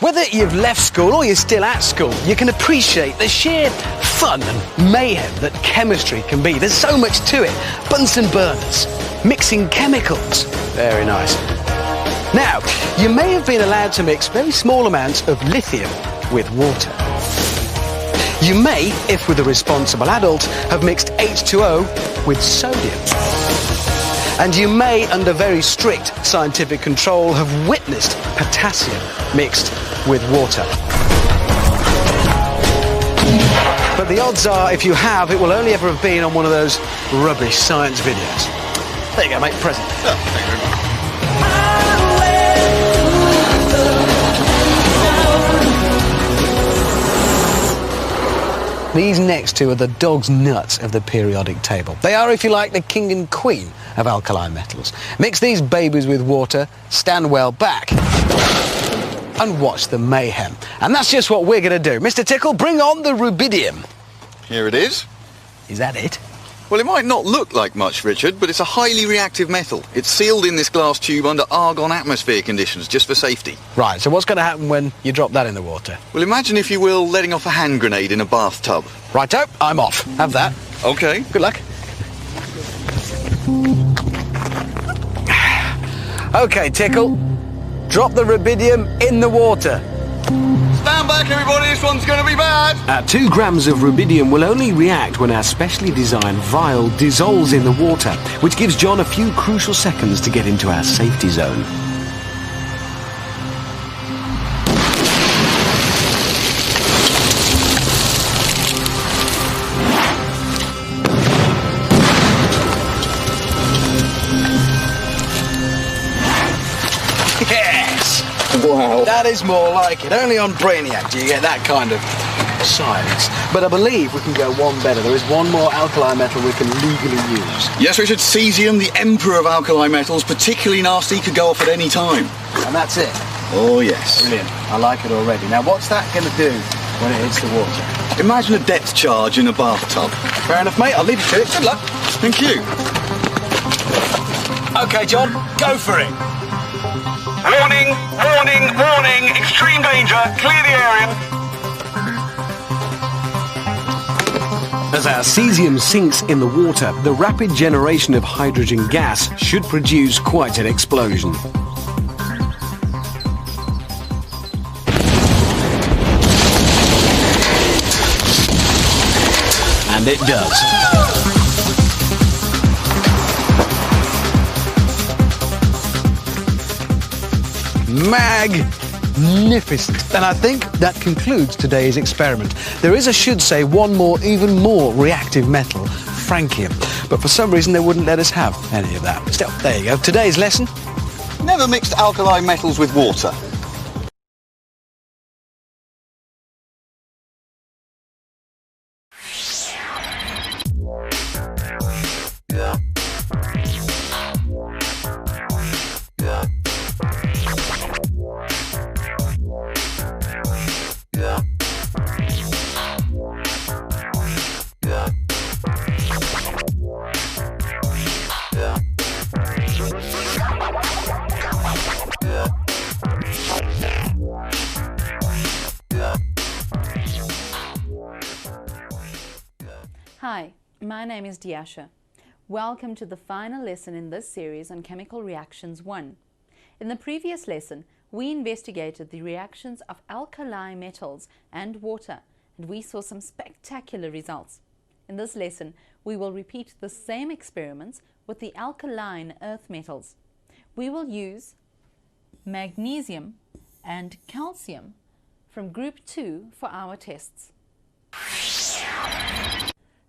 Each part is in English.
Whether you've left school or you're still at school, you can appreciate the sheer fun and mayhem that chemistry can be. There's so much to it. Bunsen burners, mixing chemicals. Very nice. Now, you may have been allowed to mix very small amounts of lithium with water. You may, if with a responsible adult, have mixed H2O with sodium. And you may, under very strict scientific control, have witnessed potassium mixed with water. But the odds are, if you have, it will only ever have been on one of those rubbish science videos. There you go, mate, present. Oh, thank you very much. These next two are the dog's nuts of the periodic table. They are, if you like, the king and queen of alkali metals. Mix these babies with water, stand well back, and watch the mayhem. And that's just what we're going to do. Mr. Tickle, bring on the rubidium. Here it is. Is that it? Well, it might not look like much, Richard, but it's a highly reactive metal. It's sealed in this glass tube under argon atmosphere conditions, just for safety. Right, so what's going to happen when you drop that in the water? Well, imagine, if you will, letting off a hand grenade in a bathtub. Righto, I'm off. Have that. OK. Good luck. OK, Tickle. Drop the rubidium in the water. Stand back, everybody, this one's going to be bad. 2 grams of rubidium will only react when our specially designed vial dissolves in the water, which gives John a few crucial seconds to get into our safety zone. Wow. That is more like it. Only on Brainiac do you get that kind of science. But I believe we can go one better. There is one more alkali metal we can legally use. Yes, Richard, cesium, the emperor of alkali metals, particularly nasty, could go off at any time. And that's it. Oh, yes. Brilliant. I like it already. Now, what's that going to do when it hits the water? Imagine a depth charge in a bathtub. Fair enough, mate. I'll leave you to it. Good luck. Thank you. OK, John, go for it. Warning, warning, warning, extreme danger, clear the area. As our cesium sinks in the water, the rapid generation of hydrogen gas should produce quite an explosion. And it does. Magnificent. And I think that concludes today's experiment. There is, I should say, one more, even more reactive metal, francium. But for some reason, they wouldn't let us have any of that. Still, there you go. Today's lesson: Never mixed alkali metals with water. Hi, my name is Diasha. Welcome to the final lesson in this series on Chemical Reactions 1. In the previous lesson, we investigated the reactions of alkali metals and water, and we saw some spectacular results. In this lesson, we will repeat the same experiments with the alkaline earth metals. We will use magnesium and calcium from Group 2 for our tests.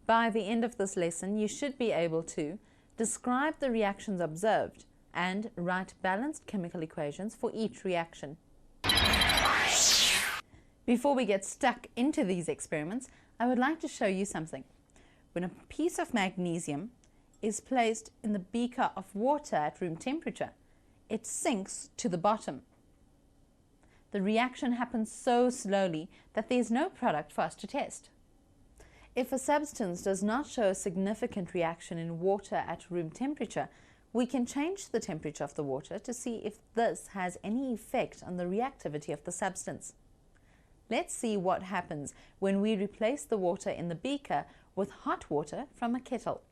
By the end of this lesson, you should be able to describe the reactions observed and write balanced chemical equations for each reaction. Before we get stuck into these experiments, I would like to show you something. When a piece of magnesium is placed in the beaker of water at room temperature, it sinks to the bottom. The reaction happens so slowly that there is no product for us to test. If a substance does not show a significant reaction in water at room temperature, We can change the temperature of the water to see if this has any effect on the reactivity of the substance. Let's see what happens when we replace the water in the beaker with hot water from a kettle.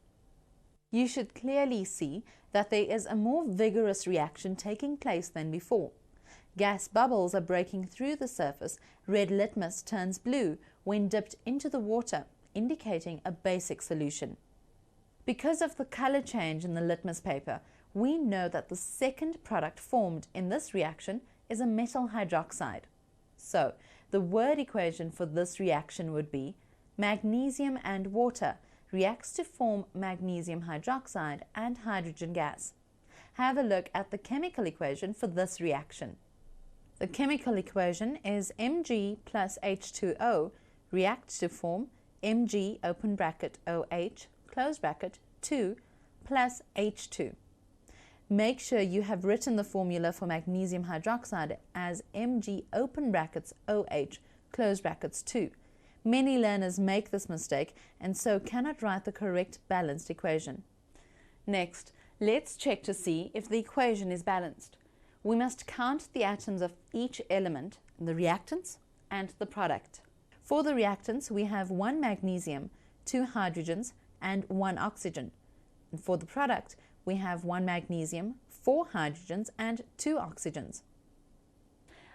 You should clearly see that there is a more vigorous reaction taking place than before. Gas bubbles are breaking through the surface. Red litmus turns blue when dipped into the water, indicating a basic solution. Because of the color change in the litmus paper, we know that the second product formed in this reaction is a metal hydroxide. So, the word equation for this reaction would be magnesium and water reacts to form magnesium hydroxide and hydrogen gas. Have a look at the chemical equation for this reaction. The chemical equation is Mg plus H2O reacts to form Mg open bracket OH close bracket 2 plus H2. Make sure you have written the formula for magnesium hydroxide as Mg open brackets OH close brackets 2. Many learners make this mistake and so cannot write the correct balanced equation. Next, let's check to see if the equation is balanced. We must count the atoms of each element, the reactants and the product. For the reactants, we have 1 magnesium, 2 hydrogens and 1 oxygen. And for the product, we have 1 magnesium, 4 hydrogens and 2 oxygens.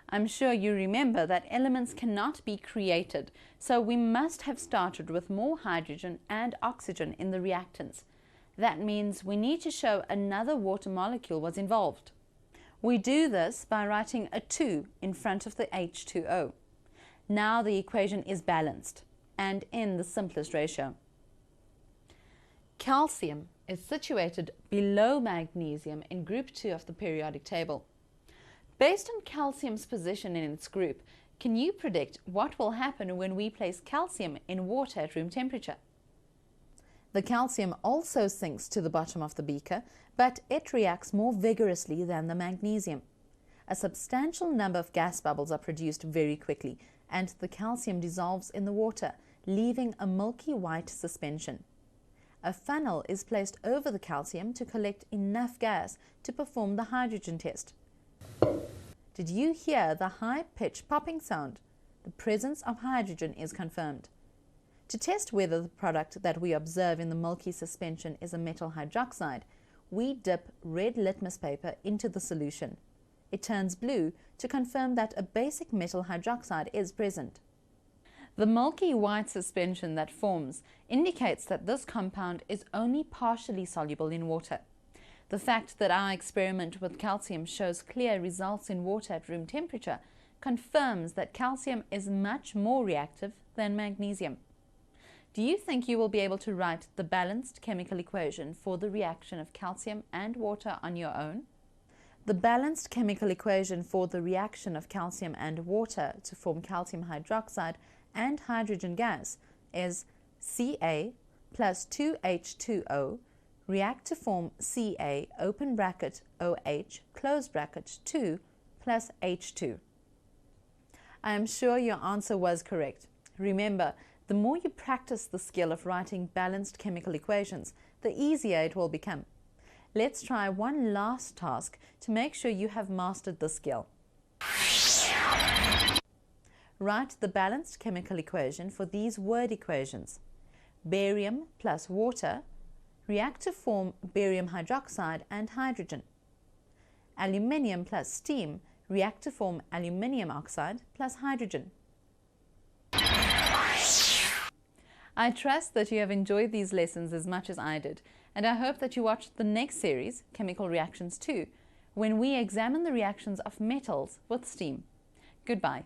I'm sure you remember that elements cannot be created, so we must have started with more hydrogen and oxygen in the reactants. That means we need to show another water molecule was involved. We do this by writing a 2 in front of the H2O. Now the equation is balanced and in the simplest ratio. Calcium is situated below magnesium in group 2 of the periodic table. Based on calcium's position in its group, can you predict what will happen when we place calcium in water at room temperature? The calcium also sinks to the bottom of the beaker, but it reacts more vigorously than the magnesium. A substantial number of gas bubbles are produced very quickly, and the calcium dissolves in the water, leaving a milky white suspension. A funnel is placed over the calcium to collect enough gas to perform the hydrogen test. Did you hear the high-pitched popping sound? The presence of hydrogen is confirmed. To test whether the product that we observe in the milky suspension is a metal hydroxide, we dip red litmus paper into the solution. It turns blue to confirm that a basic metal hydroxide is present. The milky white suspension that forms indicates that this compound is only partially soluble in water. The fact that our experiment with calcium shows clear results in water at room temperature confirms that calcium is much more reactive than magnesium. Do you think you will be able to write the balanced chemical equation for the reaction of calcium and water on your own? The balanced chemical equation for the reaction of calcium and water to form calcium hydroxide and hydrogen gas is Ca plus 2H2O react to form Ca open bracket OH close bracket 2 plus H2. I am sure your answer was correct. Remember, the more you practice the skill of writing balanced chemical equations, the easier it will become. Let's try one last task to make sure you have mastered the skill. Write the balanced chemical equation for these word equations. Barium plus water react to form barium hydroxide and hydrogen. Aluminium plus steam react to form aluminium oxide plus hydrogen. I trust that you have enjoyed these lessons as much as I did, and I hope that you watch the next series, Chemical Reactions 2, when we examine the reactions of metals with steam. Goodbye.